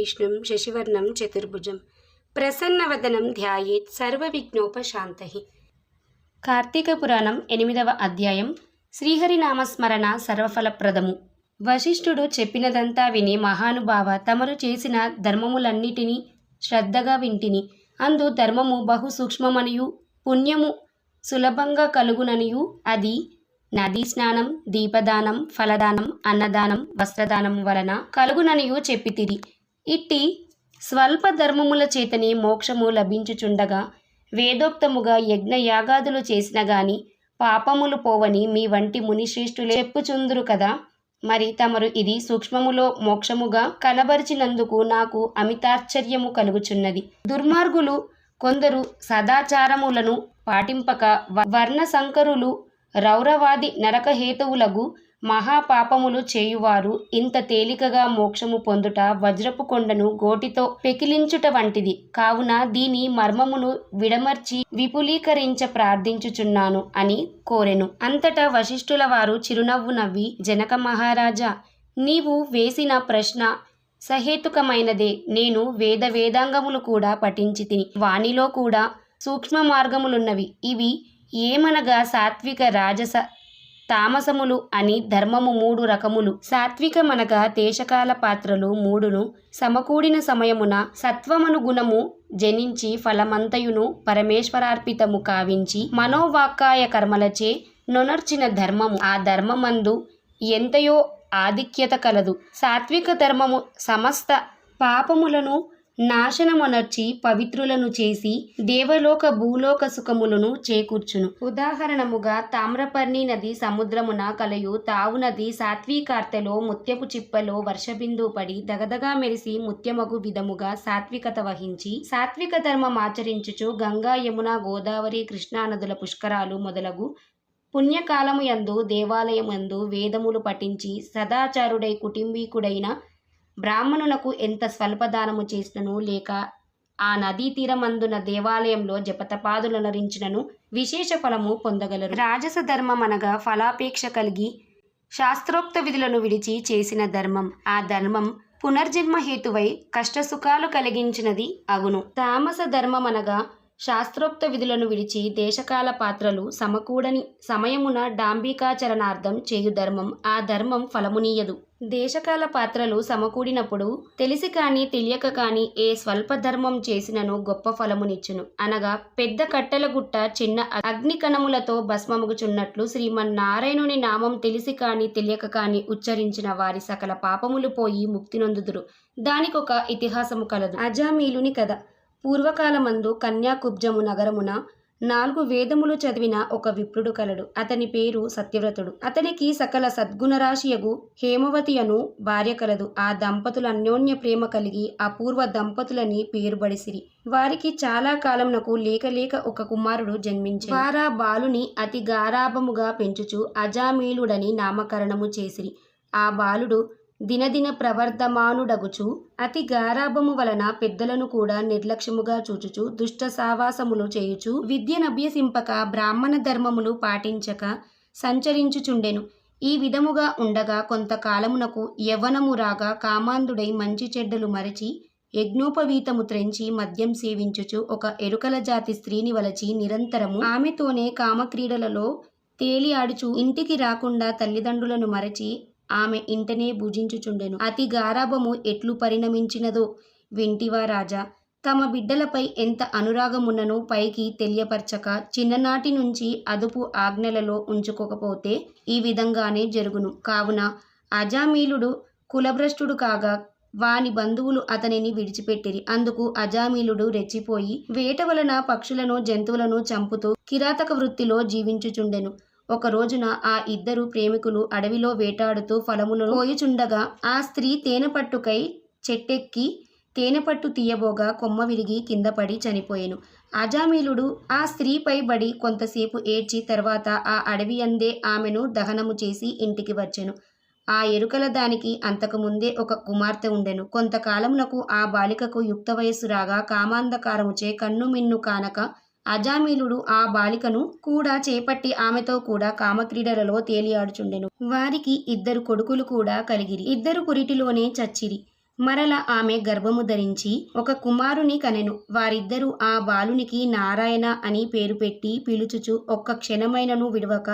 విష్ణుం శశివర్ణం చతుర్భుజం ప్రసన్నవదనం ధ్యాయేత్ సర్వవిఘ్నోపశాంతః. కార్తీక పురాణం 8వ అధ్యాయం. శ్రీహరినామస్మరణ సర్వఫలప్రదము. వశిష్ఠుడు చెప్పినదంతా విని మహానుభావ, తమరు చేసిన ధర్మములన్నిటినీ శ్రద్ధగా వింటిని. అందు ధర్మము బహు సూక్ష్మమనియు పుణ్యము సులభంగా కలుగుననియు అది నదీ స్నానం, దీపదానం, ఫలదానం, అన్నదానం, వస్త్రదానం వలన కలుగుననియు చెప్పితిరి. ఇట్టి స్వల్ప ధర్మముల చేతనే మోక్షము లభించుచుండగా వేదోక్తముగా యజ్ఞయాగాదులు చేసిన గాని పాపములు పోవని మీ వంటి మునిశ్రేష్ఠులే చెప్పుచుందురు కదా. మరి తమరు ఇది సూక్ష్మములో మోక్షముగా కనబరిచినందుకు నాకు అమితాశ్చర్యము కలుగుచున్నది. దుర్మార్గులు కొందరు సదాచారములను పాటింపక వర్ణశంకరులు రౌరవాది నరకహేతువులగు మహాపాపములు చేయువారు ఇంత తేలికగా మోక్షము పొందుట వజ్రపు కొండను గోటితో పెకిలించుట వంటిది. కావున దీని మర్మమును విడమర్చి విపులీకరించ ప్రార్థించుచున్నాను అని కోరెను. అంతటా వశిష్ఠుల వారు చిరునవ్వు నవ్వి, జనక మహారాజా, నీవు వేసిన ప్రశ్న సహేతుకమైనదే. నేను వేదాంగములు కూడా పఠించితిని. వానిలో కూడా సూక్ష్మ మార్గములున్నవి. ఇవి ఏమనగా సాత్విక, రాజస, తామసములు అని ధర్మము 3 రకములు. సాత్వికమనగా దేశకాల పాత్రలు 3ను సమకూడిన సమయమున సత్వమను గుణము జనించి ఫలమంతయును పరమేశ్వరార్పితము కావించి మనోవాక్కాయ కర్మలచే నొనర్చిన ధర్మము. ఆ ధర్మమందు ఎంతయో ఆధిక్యత కలదు. సాత్విక ధర్మము సమస్త పాపములను నాశనమొనర్చి పవిత్రులను చేసి దేవలోక భూలోక సుఖములను చేకూర్చును. ఉదాహరణముగా తామ్రపర్ణి నది సముద్రమున కలయు తావు నది సాత్వికార్తెలో ముత్యపు చిప్పలో వర్షబిందు పడి దగదగా మెరిసి ముత్యమగు విధముగా సాత్వికత వహించి సాత్విక ధర్మమాచరించుచు గంగా, యమున, గోదావరి, కృష్ణా నదుల పుష్కరాలు మొదలగు పుణ్యకాలము యందు దేవాలయమందు వేదములు పఠించి సదాచారుడై కుటుంబీకుడైన బ్రాహ్మణునకు ఎంత స్వల్పదానము చేసినను, లేక ఆ నదీ తీరమందున దేవాలయంలో జపతపాదులనరించినను విశేష ఫలము పొందగలరు. రాజస ధర్మం అనగా ఫలాపేక్ష కలిగి శాస్త్రోక్త విధులను విడిచి చేసిన ధర్మం. ఆ ధర్మం పునర్జన్మ హేతువై కష్టసుఖాలు కలిగించినది అగును. తామస ధర్మం అనగా శాస్త్రోక్త విధులను విడిచి దేశకాల పాత్రలు సమకూడని సమయమున డాంబికాచరణార్థం చేయు ధర్మం. ఆ ధర్మం ఫలమునీయదు. దేశకాల పాత్రలు సమకూడినప్పుడు తెలిసి కాని తెలియక కాని ఏ స్వల్ప ధర్మం చేసినను గొప్ప ఫలమునిచ్చును. అనగా పెద్ద కట్టెల గుట్ట చిన్న అగ్ని కణములతో భస్మముగుచున్నట్లు శ్రీమన్నారాయణుని నామం తెలిసి కాని తెలియక కాని ఉచ్చరించిన వారి సకల పాపములు పోయి ముక్తి నొందుదురు. దానికొక ఇతిహాసము కలదు. అజామీలుని కథ. పూర్వకాలమందు కన్యాకుబ్జము నగరమున 4 వేదములు చదివిన ఒక విప్రుడు కలడు. అతని పేరు సత్యవ్రతుడు. అతనికి సకల సద్గుణరాశియగు హేమవతి అను భార్య కలదు. ఆ దంపతులు అన్యోన్య ప్రేమ కలిగి అపూర్వ దంపతులని పేరుబడిసిరి. వారికి చాలా కాలమునకు లేక ఒక కుమారుడు జన్మించాడు. వారా బాలుని అతి గారాభముగా పెంచుచు అజామీలుడని నామకరణము చేసిరి. ఆ బాలుడు దినదిన ప్రవర్ధమానుడగుచు అతి గారాభము వలన పెద్దలను కూడా నిర్లక్ష్యముగా చూచుచు దుష్ట సావాసములు చేయుచు విద్యనభ్యసింపక బ్రాహ్మణ ధర్మములు పాటించక సంచరించుచుండెను. ఈ విధముగా ఉండగా కొంతకాలమునకు యవ్వనము రాగా కామాంధుడై మంచి చెడ్డలు మరచి యజ్ఞోపవీతము త్రెంచి మద్యం సేవించుచు ఒక ఎరుకల జాతి స్త్రీని వలచి నిరంతరము ఆమెతోనే కామక్రీడలలో తేలి ఆడుచు ఇంటికి రాకుండా తల్లిదండ్రులను మరచి ఆమె ఇంటనే భుజించుచుండెను. అతి గారాభము ఎట్లు పరిణమించినదో వింటివా రాజా? తమ బిడ్డలపై ఎంత అనురాగమున్నను పైకి తెలియపరచక చిన్ననాటి నుంచి అదుపు ఆజ్ఞలలో ఉంచుకోకపోతే ఈ విధంగానే జరుగును. కావున అజామీలుడు కులభ్రష్టుడు కాగా వాని బంధువులు అతనిని విడిచిపెట్టిరి. అందుకు అజామీలుడు రెచ్చిపోయి వేట వలన పక్షులను, జంతువులను చంపుతూ కిరాతక వృత్తిలో జీవించుచుండెను. ఒక రోజున ఆ ఇద్దరు ప్రేమికులు అడవిలో వేటాడుతూ ఫలములను కోయుచుండగా ఆ స్త్రీ తేనెపట్టుకై చెట్టెక్కి తేనెపట్టు తీయబోగా కొమ్మ విరిగి కింద పడి చనిపోయెను. అజామీలుడు ఆ స్త్రీపై బడి కొంతసేపు ఏడ్చి తర్వాత ఆ అడవి అందే ఆమెను దహనము చేసి ఇంటికి వచ్చెను. ఆ ఎరుకల దానికి అంతకుముందే ఒక కుమార్తె ఉండెను. కొంతకాలమునకు ఆ బాలికకు యుక్త వయస్సు రాగా కామాంధకారముచే కన్ను మిన్ను కానక అజామీలుడు ఆ బాలికను కూడా చేపట్టి ఆమెతో కూడా కామక్రీడలలో తేలియాడుచుండెను. వారికి 2 కొడుకులు కూడా కలిగిరి. 2 పురిటిలోనే చచ్చిరి. మరల ఆమె గర్భము ధరించి ఒక కుమారుని కనెను. వారిద్దరూ ఆ బాలునికి నారాయణ అని పేరు పెట్టి పిలుచుచు ఒక్క క్షణమైనను విడవక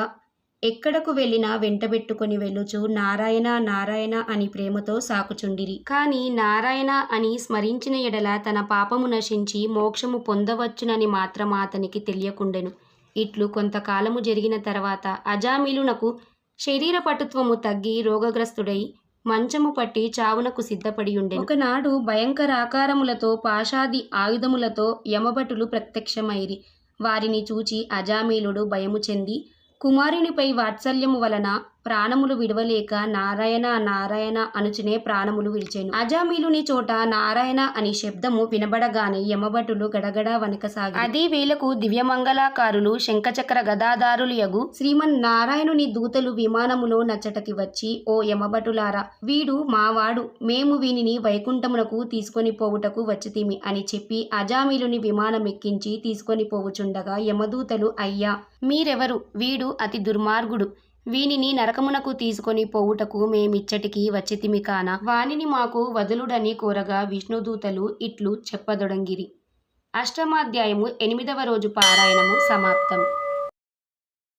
ఎక్కడకు వెళ్ళినా వెంటబెట్టుకొని వెళ్ళుచు నారాయణ నారాయణ అని ప్రేమతో సాకుచుండిరి. కాని నారాయణ అని స్మరించిన ఎడల తన పాపము నశించి మోక్షము పొందవచ్చునని మాత్రం అతనికి తెలియకుండెను. ఇట్లు కొంతకాలము జరిగిన తర్వాత అజామిలునకు శరీర పటుత్వము తగ్గి రోగగ్రస్తుడై మంచము పట్టి చావునకు సిద్ధపడి ఉండెను. ఒకనాడు భయంకరాకారములతో పాశాది ఆయుధములతో యమభటులు ప్రత్యక్షమైరి. వారిని చూచి అజామిలుడు భయము చెంది కుమారునిపై వాత్సల్యము వలన ప్రాణములు విడవలేక నారాయణ నారాయణ అనుచునే ప్రాణములు విడిచెను. అజామిలుని చోట నారాయణ అని శబ్దము వినబడగానే యమభటులు గడగడ వణకసాగి అదే వేళకు దివ్యమంగళాకారులు శంఖచక్ర గదాధారులు యగు శ్రీమన్నారాయణుని దూతలు విమానములో నచ్చటకి వచ్చి, ఓ యమభటులారా, వీడు మావాడు, మేము వీనిని వైకుంఠమునకు తీసుకొని పోవుటకు వచ్చితిమి అని చెప్పి అజామిలుని విమానమెక్కించి తీసుకొని పోవుచుండగా యమదూతలు, అయ్యా మీరెవరు? వీడు అతి దుర్మార్గుడు, వీనిని నరకమునకు తీసుకొని పోవుటకు మేమిచ్చటికి వచ్చితిమి కాన వానిని మాకు వదులుడని కోరగా విష్ణుదూతలు ఇట్లు చెప్పదొడంగిరి. అష్టమాధ్యాయము 8వ రోజు పారాయణము సమాప్తం.